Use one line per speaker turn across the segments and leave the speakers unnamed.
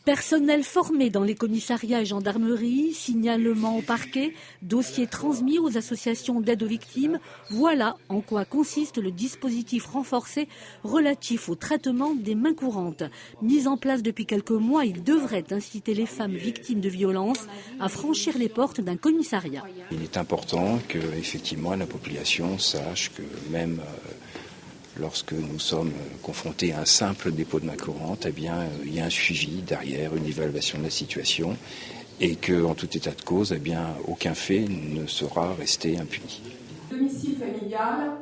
Personnel formé dans les commissariats et gendarmeries, signalement au parquet, dossiers transmis aux associations d'aide aux victimes, voilà en quoi consiste le dispositif renforcé relatif au traitement des mains courantes. Mis en place depuis quelques mois, il devrait inciter les femmes victimes de violences à franchir les portes d'un commissariat.
Il est important que, effectivement, la population sache que même lorsque nous sommes confrontés à un simple dépôt de main courante, eh bien, il y a un suivi derrière, une évaluation de la situation et qu'en tout état de cause, eh bien, aucun fait ne sera resté impuni.
Domicile familial,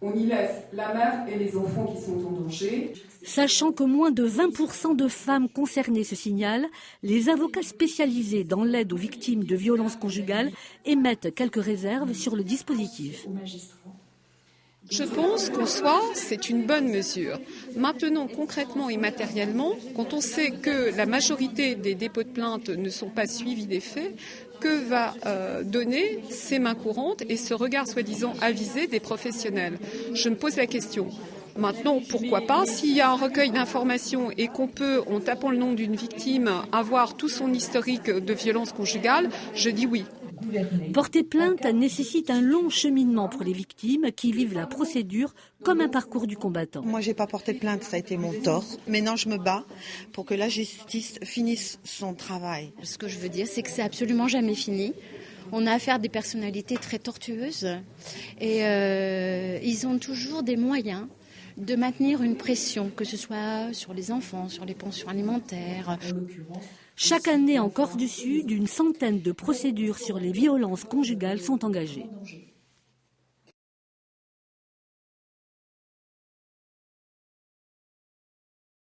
on y laisse la mère et les enfants qui sont en danger.
Sachant que moins de 20% de femmes concernées se signalent, les avocats spécialisés dans l'aide aux victimes de violences conjugales émettent quelques réserves sur le dispositif.
Je pense qu'en soi, c'est une bonne mesure. Maintenant, concrètement et matériellement, quand on sait que la majorité des dépôts de plainte ne sont pas suivis des faits, que va donner ces mains courantes et ce regard soi-disant avisé des professionnels? Je me pose la question. Maintenant, pourquoi pas, s'il y a un recueil d'informations et qu'on peut, en tapant le nom d'une victime, avoir tout son historique de violence conjugale, je dis oui.
Porter plainte nécessite un long cheminement pour les victimes qui vivent la procédure comme un parcours du combattant.
Moi, j'ai pas porté plainte, ça a été mon tort. Maintenant, je me bats pour que la justice finisse son travail.
Ce que je veux dire, c'est que c'est absolument jamais fini. On a affaire à des personnalités très tortueuses et ils ont toujours des moyens de maintenir une pression, que ce soit sur les enfants, sur les pensions alimentaires.
Chaque année en Corse du Sud, une centaine de procédures sur les violences conjugales sont engagées.